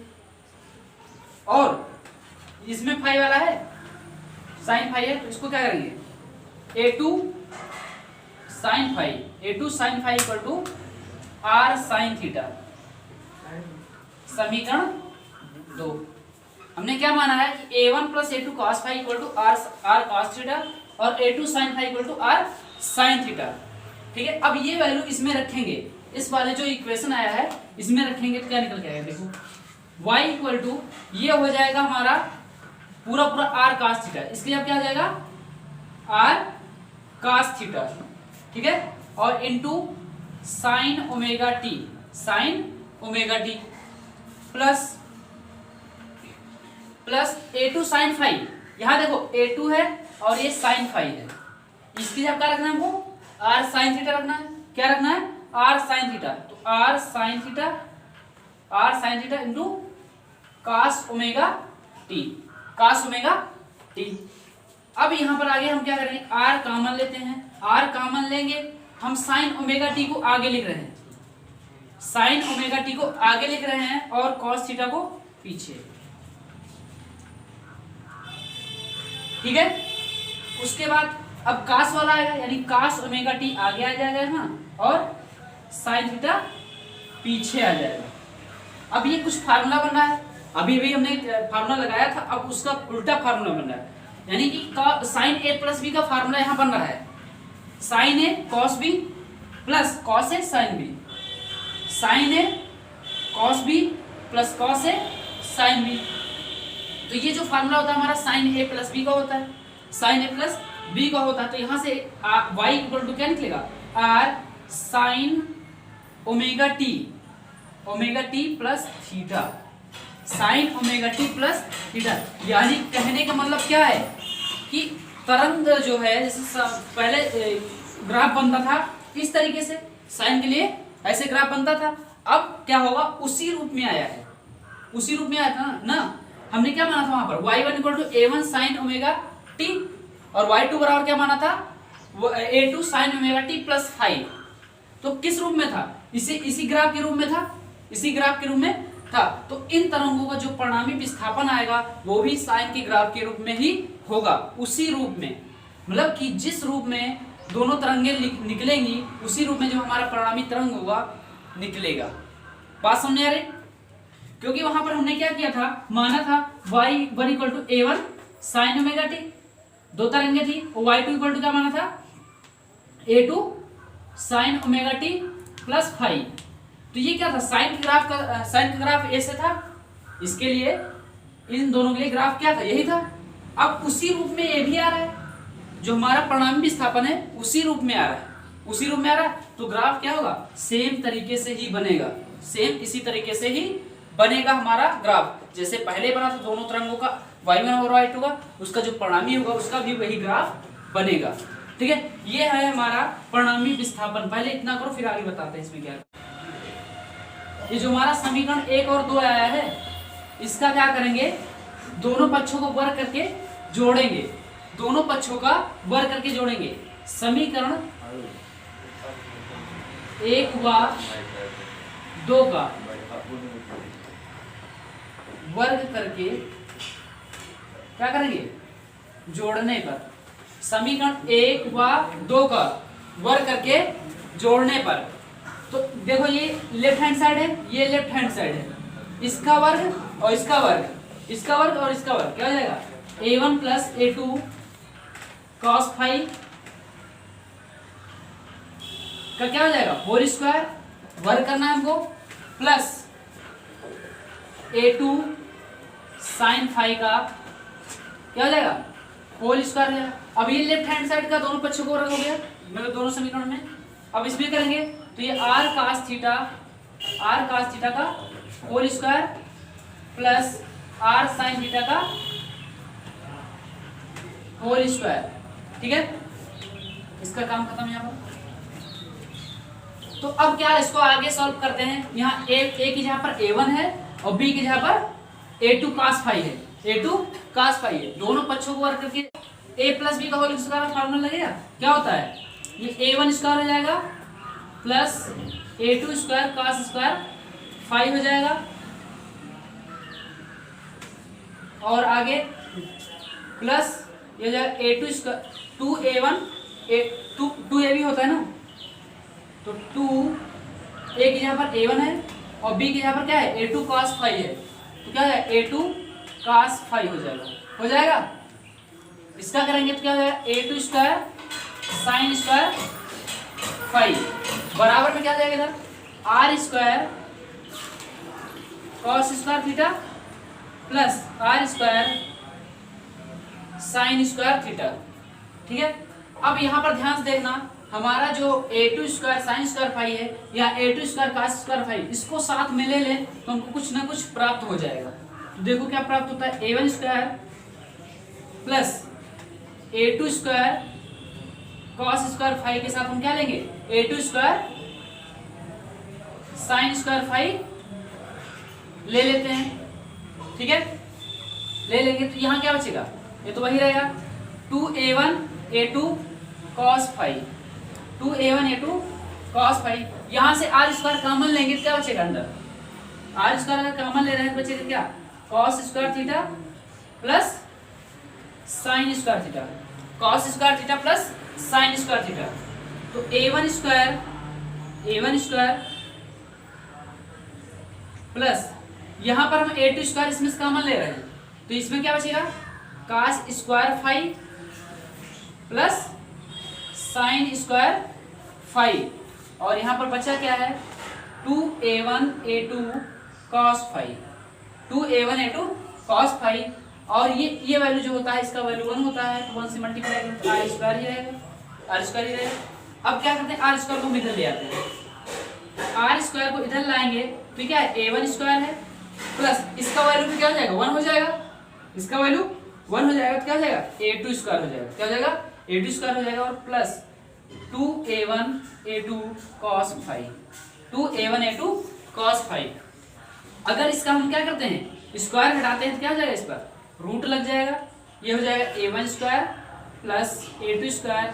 और इसमें फाई वाला है, साइन फाई है, तो इसको क्या करेंगे, a2 sine phi equal to r sine theta. समीकरण 2 हमने क्या माना है कि a1 प्लस a2 cos phi equal to r cos theta और a2 sine phi equal to r sine theta, ठीक है। अब ये वैल्यू इसमें रखेंगे, इस वाले जो इक्वेशन आया है इसमें रखेंगे तो क्या निकल के आएगा, देखो y इक्वल टू ये हो जाएगा हमारा पूरा r cos थीटा, इसके लिए अब क्या हो जाएगा r cos थीटा, ठीक है, और into sine omega T plus a2 sine phi. यहाँ देखो a2 है और ये साइन फाई है, इसकी जब क्या रखना है हमको, r साइन थीटा रखना है। क्या रखना है, r साइन थीटा, तो r sine theta into cos omega T. अब यहाँ पर आगे हम क्या करेंगे, r कॉमन लेते हैं, r कॉमन लेंगे, हम साइन ओमेगा टी को आगे लिख रहे हैं, साइन ओमेगा टी को आगे लिख रहे हैं और cos थीटा को पीछे, ठीक है। उसके बाद अब cos वाला आएगा, यानी cos ओमेगा टी आगे आ जाएगा ना, और साइन थीटा पीछे आ जाएगा। अब ये कुछ फार्मूला बन रहा है, अभी भी हमने फार्मूला लगाया था, अब उसका उल्टा फार्मूला बन रहा है, यानी कि साइन ए प्लस बी का फार्मूला यहाँ बन रहा है, sign A cos B plus cos A sine B, sign A cos B plus cos A sine B. तो ये जो फार्मूला होता है हमारा साइन ए प्लस बी का होता है, साइन ए प्लस बी का होता है, तो यहाँ से y इक्वल टू क्या निकलेगा, r sign omega T plus theta, sign omega T plus theta. यानी कहने का मतलब क्या है कि तरंग जो है, जैसे पहले ग्राफ बनता था इस तरीके से, साइन के लिए ऐसे ग्राफ बनता था, अब क्या होगा, उसी रूप में आया है, उसी रूप में आया था ना। हमने क्या माना था वहां पर, y1 equal to a1 sine omega t, और y2 बराबर क्या माना था, a2 sine omega T plus phi. तो किस रूप में था, इसी ग्राफ के रूप में था, इसी ग्राफ के रूप में था। तो इन तरंगों का जो परिणामी विस्थापन आएगा वो भी साइन के ग्राफ के रूप में ही होगा, उसी रूप में, मतलब कि जिस रूप में दोनों तरंगे निकलेंगी उसी रूप में जो हमारा परिणामी तरंग होगा निकलेगा। बात समझ आ रही, क्योंकि वहां पर हमने क्या किया था, माना था y1 equal to a1 sine omega t, दो तरंगे थी, और y2 इक्वल टू क्या माना था, a2 sine omega T plus phi. तो ये क्या था, साइन का ग्राफ ऐसे था, इसके लिए इन दोनों के लिए ग्राफ क्या था, यही था। अब उसी रूप में ये भी आ रहा है, जो हमारा परिणामी विस्थापन है उसी रूप में आ रहा है, उसी रूप में आ रहा है, तो ग्राफ क्या होगा, सेम तरीके से ही बनेगा, सेम इसी तरीके से ही बनेगा हमारा ग्राफ, जैसे पहले बना था दोनों तरंगों का y1 और y2 का, उसका जो परिणामी होगा उसका भी वही ग्राफ बनेगा, ठीक है। ये है हमारा परिणामी विस्थापन। पहले इतना करो फिर आगे बताते हैं इसमें क्या। ये जो हमारा समीकरण 1 और 2 आया है, इसका क्या करेंगे, दोनों पक्षों को वर्ग करके जोड़ेंगे, दोनों पक्षों का वर्ग करके जोड़ेंगे। समीकरण 1 व 2 का वर्ग करके क्या करेंगे, जोड़ने पर, समीकरण 1 व 2 का वर्ग करके जोड़ने पर, तो देखो ये लेफ्ट हैंड साइड है, ये लेफ्ट हैंड साइड है, इसका वर्ग और इसका वर्ग, इसका वर्ग और इसका वर्ग क्या हो जाएगा, a1 प्लस a2 cos फाइव का क्या हो जाएगा, होल स्क्वायर, वर्ग करना है हमको, प्लस a2 साइन फाइव का क्या हो जाएगा, होल स्क्वायर हो जाएगा। अब ये लेफ्ट हैंड साइड का दोनों पक्षों को वर्ग हो गया, मतलब दोनों समीकरण में। अब इसमें करेंगे तो ये r cos थीटा का whole square plus r sin theta का होल स्क्वायर, ठीक है, इसका काम खत्म यहाँ पर। तो अब क्या, इसको आगे सॉल्व करते हैं। यहाँ a की जगह पर a1 है और b की जगह पर a2 cos फाइव है, a2 cos फाइव है, दोनों पक्षों को वर्ग करके a प्लस बी का होल स्क्वायर फार्मूला लगेगा, क्या होता है, ये a1 स्क्वायर हो जाएगा plus a2 square cos square five हो जाएगा, और आगे प्लस ये हो जाएगा a2 स्क्वायर 2a1 2ab होता है ना, तो 2 a की जगह पर a1 है और b की जगह पर क्या है, a2 cos फाइव है, तो क्या है a2 cos फाइव हो जाएगा। इसका करेंगे तो क्या हो जाएगा, a2 square sine square five बराबर में क्या आ जाएगा इधर, r square cos square theta plus r square sine square theta, ठीक है। अब यहाँ पर ध्यान से देखना, हमारा जो a2 square sine square five है या a2 square cos square five, इसको साथ में ले लें तो हमको कुछ ना कुछ प्राप्त हो जाएगा। तो देखो क्या प्राप्त होता है, a1 square plus a2 square cos square five के साथ हम क्या लेंगे, a2 square sine square five ले लेते हैं, ठीक है, ले लेंगे तो यहाँ क्या बचेगा, ये तो वही रहेगा 2a1 a2 cos five, 2a1 a2 cos five, यहाँ से r स्क्वायर कॉमन लेंगे तो क्या बचेगा, अंदर r स्क्वायर अगर कॉमन ले रहे हैं तो बचेगा क्या, cos square theta plus sine square theta, cos square theta plus sine square theta, तो a1 स्क्वायर प्लस यहाँ पर हम a2 स्क्वायर इसमें से कॉमन ले रहे हैं, तो इसमें क्या बचेगा, cos square five plus sine square five, और यहाँ पर बचा क्या है, 2a1 a2 cos five, 2a1 a2 cos five, और ये वैल्यू जो होता है इसका वैल्यू 1 होता है, तो 1 से मल्टीप्लाई करें तो r स्क्वायर ही रहेगा, अब क्या करते हैं, r स्क्वायर को इधर ले आते हैं, r स्क्वायर को इधर लाएंगे तो क्या है, a1 स्क्वायर है प्लस इसका वैल्यू भी क्या हो जाएगा, 1 हो जाएगा, इसका वैल्यू 1 हो जाएगा तो क्या हो जाएगा, a2 स्क्वायर हो जाएगा, क्या हो जाएगा, a2 स्क्वायर हो जाएगा, और plus 2a1 a2 cos five, 2a1 a2 cos five. अगर इसका हम क्या करते हैं, स्क्वायर हटाते हैं तो क्या हो जाएगा, इस पर रूट लग जाएगा, ये हो जाएगा a1 square plus a2 square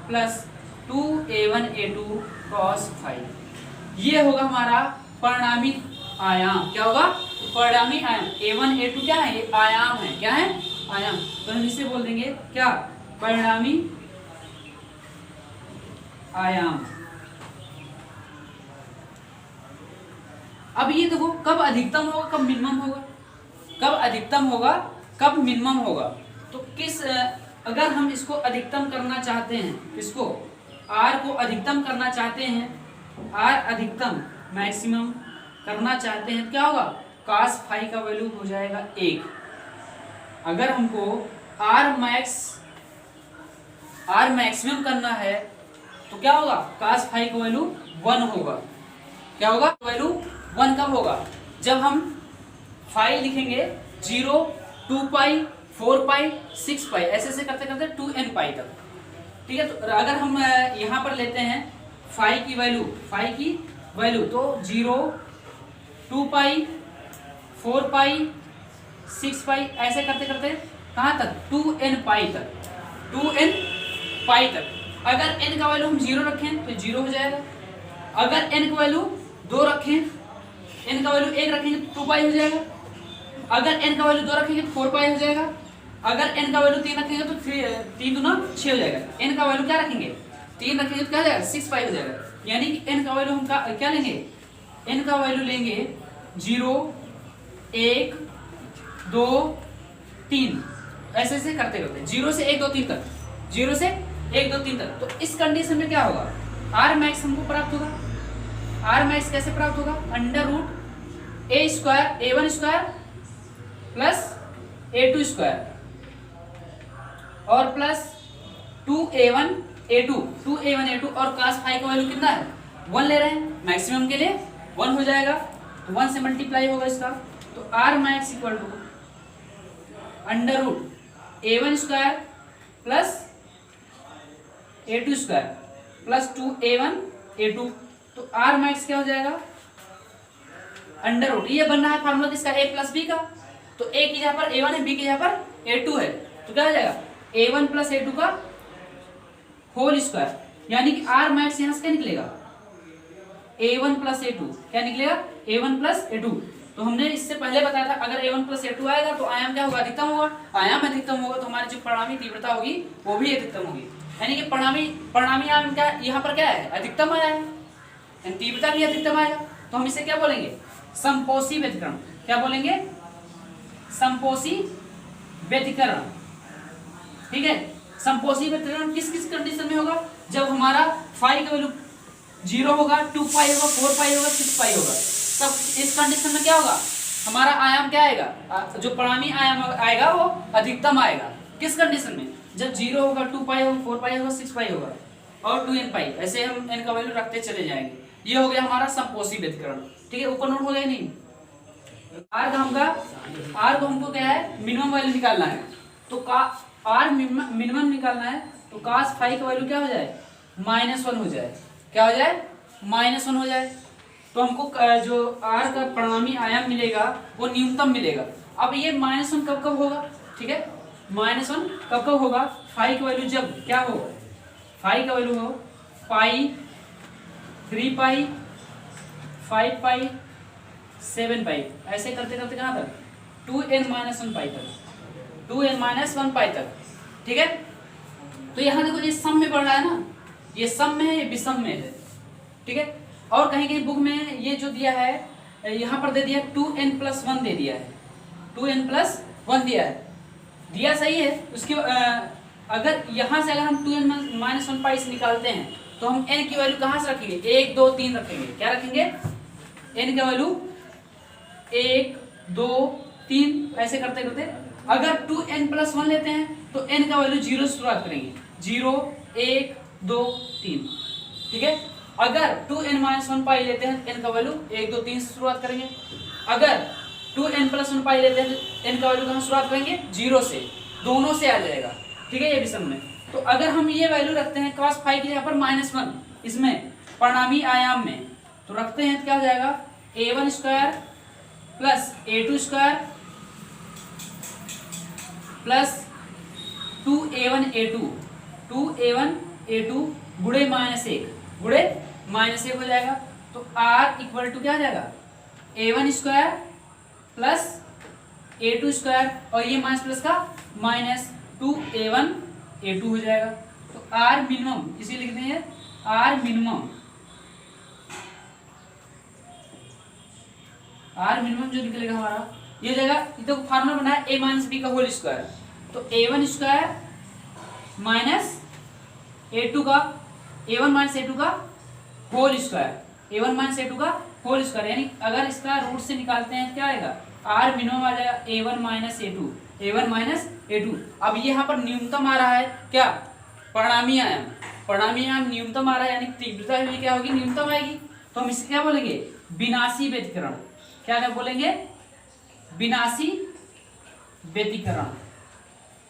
plus 2a1 a2 cos five, ये होगा हमारा परिणामी आयाम, क्या होगा, परिणामी आयाम, a1 a2 क्या है, ये आयाम है, क्या है, आयाम, तो हम इसे बोल देंगे क्या, परिणामी आयाम। अब ये देखो कब अधिकतम होगा कब मिनिमम होगा, कब अधिकतम होगा कब मिनिमम होगा, तो किस, अगर हम इसको अधिकतम करना चाहते हैं, इसको r को अधिकतम करना चाहते हैं, r अधिकतम मैक्सिमम करना चाहते हैं, क्या होगा, cos फाइव का वैल्यू हो जाएगा 1। अगर हमको r मैक्सिमम करना है तो क्या होगा, cos फाइव का वैल्यू 1 होगा, क्या होगा, वैल्यू 1 कब होगा, जब हम फाइव लिखेंगे 0 2 पाई 4 पाई 6 पाई ऐसे करते करते 2n पाई तक, ठीक है। तो अगर हम यहाँ पर लेते हैं फाइव की वैल्यू तो 0 2 पाई, 4 पाई, 6 पाई, ऐसे करते करते कहाँ तक, 2n पाई तक, 2n पाई तक। अगर n का वैल्यू हम 0 रखें तो 0 हो जाएगा, अगर n का वैल्यू 2 रखें, n का वैल्यू 1 रखेंगे तो 2 पाई हो जाएगा, अगर n का वैल्यू 2 रखेंगे तो 4 पाई हो जाएगा, अगर n का वैल्यू 3 रखेंगे तो 3 दूना 6 हो जाएगा। n का वैल्यू क्या रखेंगे, 3 रखेंगे तो क्या हो जाएगा, 6 पाई हो जाएगा। यानी कि n का वैल्यू हम क्या लेंगे, n का वैल्यू लेंगे 0 1 2 3, ऐसे ऐसे करते करते 0 से 1 2 3 तक, 0 से 1 2 3 तक। तो इस कंडीशन में क्या होगा, आर मैक्स हमको प्राप्त होगा। आर मैक्स कैसे प्राप्त होगा, under root A square A one square plus A two square और plus 2a1 a2, 2a1 a2 और cos फाई का वैल्यू कितना है, 1 ले रहे हैं, मैक्सिमम के लिए 1 हो जाएगा, तो 1 से मल्टीप्लाई होगा इसका। तो r max equal to under root a1 square plus a2 square plus 2a1 a2। तो आर मैक्स क्या हो जाएगा, अंडर रूट, ये बन रहा है फार्मूला किसका, a प्लस बी का। तो a की जगह पर a1 है, b की जगह पर a2 है, तो क्या हो जाएगा a1 प्लस a2 का होल स्क्वायर। यानी कि आर मैक्स यहां से क्या निकलेगा, a1 प्लस a2, क्या निकलेगा a1 प्लस a2। तो हमने इससे पहले बताया था अगर a1 प्लस a2 आएगा तो आयाम क्या होगा, अधिकतम होगा। आयाम अधिकतम होगा तो हमारी जो परिणामी तीव्रता होगी वो भी अधिकतम होगी। यानी कि परिणामी आयाम क्या यहाँ पर क्या है, अधिकतम आया है, यानी तीव्रता भी अधिकतम आएगा। तो हम इसे क्या बोलेंगे, समपोषी व्यतिकरण। क्या बोलेंगे, समपोषी व्यतिकरण। ठीक है, समपोषी व्यतिकरण किस किस कंडीशन में होगा, जब हमारा फाई का वैल्यू 0 होगा, 2 पाई होगा, 4 पाई होगा, 6 पाई होगा। तब इस कंडीशन में क्या होगा, हमारा आयाम क्या आएगा, जो परिणामी आयाम आएगा वो अधिकतम आएगा। किस कंडीशन में, जब 0 होगा, 2 पाई होगा, 4 पाई होगा, 6 पाई होगा और 2n पाई, ऐसे हम n का वैल्यू रखते चले जाएंगे। ये हो गया हमारा समपोषी व्यतिकरण। ठीक है, ऊपर नोट हो गया नहीं। आर को हमको क्या है, मिनिमम वैल्यू निकालना है। तो आर मिनिमम निकालना है तो cos फाई का वैल्यू क्या हो जाए, -1 हो जाए। क्या हो जाए, -1 हो जाए। तो हमको जो आर का परिणामी आयाम मिलेगा वो न्यूनतम मिलेगा। अब ये -1 कब कब होगा, ठीक है, -1 कब कब होगा, फाई का वैल्यू जब क्या हो, फाई का वैल्यू हो पाई, 3 पाई, 5 पाई, 7 पाई, ऐसे करते करते कहाँ तक, 2n-1 पाई तक, 2n-1 पाई तक। ठीक है, तो यहाँ देखो ये सम में बढ़ रहा है ना, ये सम में है, ये विषम में है। ठीक है, और कहीं कहीं बुक में ये जो दिया है यहाँ पर दे दिया 2n+1 दे दिया है, 2n+1 दिया है, दिया सही है। उसके अगर यहाँ से अगर हम 2n-1 पाई से निकालते हैं तो हम n की वैल्यू कहाँ से रखेंगे, 1 2 3 रखेंगे। क्या रखेंगे, n का वैल्यू 1 2 3 ऐसे करते करते। अगर 2n+1 लेते हैं तो n का वैल्यू 0 से शुरुआत करेंगे, 0 1 2 3। ठीक है, अगर 2n-1 पाई लेते हैं n का वैल्यू 1 2 3 से शुरुआत करेंगे। अगर 2n+1 पाई लेते हैं तो n का वैल्यू कहाँ शुरुआत करेंगे, 0 से, दोनों से आ जाएगा। ठीक है, ये विषम में। तो अगर हम ये वैल्यू रखते हैं cos फाई की जगह पर -1 इसमें परिणामी आयाम में, तो रखते हैं तो क्या हो जाएगा, a1 square plus a2 square plus 2a1 a2, 2a1 a2 गुणे -1 गुणे -1 हो जाएगा। तो r इक्वल टू क्या हो जाएगा, a1 square plus a2 square और ये माइनस प्लस का माइनस 2a1 a2 हो जाएगा। तो r मिनिमम इसी लिखते हैं, r मिनिमम जो निकलेगा हमारा ये जाएगा, ये तो फार्मूला बना है a - b का होल स्क्वायर। तो a1 स्क्वायर माइनस a2 का, a1 - a2 का होल स्क्वायर, a1 - a2 का होल स्क्वायर। यानी अगर इसका रूट से निकालते हैं तो क्या आएगा, r मिनिमम आ जाएगा a1 - a2, a1 - a2। अब यहाँ पर न्यूनतम आ रहा है क्या, परिणामी आयाम, परिणामी आयाम न्यूनतम आ रहा है, यानी तीव्रता भी क्या होगी, न्यूनतम आएगी। तो हम इसे क्या बोलेंगे, विनाशी व्यतिकरण। क्या बोलेंगे, विनाशी व्यतिकरण।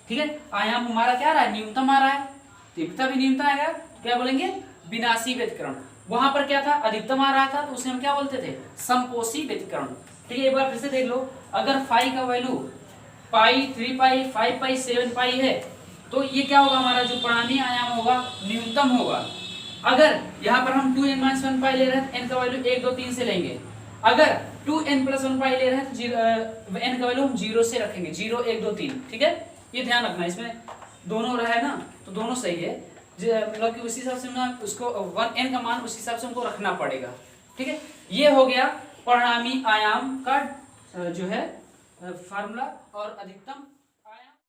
ठीक है, आयाम हमारा क्या आ रहा है, न्यूनतम आ रहा है, तीव्रता भी न्यूनतम आएगा, तो क्या बोलेंगे, विनाशी व्यतिकरण। वहां पर क्या था, अधिकतम आ रहा था, तो उसे हम क्या बोलते थे, समकोषी व्यतिकरण। ठीक है, एक बार फिर से देख लो, अगर फाई का वैल्यू पाई, 3 पाई, 5 पाई, 7 पाई है, तो ये क्या होगा, हमारा जो परिणामी आयाम होगा न्यूनतम होगा। अगर यहाँ पर हम 2n-1 पाई ले रहे हैं तो n का वैल्यू 1 2 3 से लेंगे। अगर 2n+1 पाई ले रहे हैं तो n का वैल्यू हम 0 से रखेंगे, 0 1 2 3। ठीक है, ये ध्यान रखना, इसमें दोनों रहा है ना, तो दोनों सही है, मतलब कि उसी हिसाब से ना उसको 1n का मान उस हिसाब से हमको रखना पड़ेगा। ठीक है, ये हो गया परिणामी आयाम का जो है फार्मूला और अधिकतम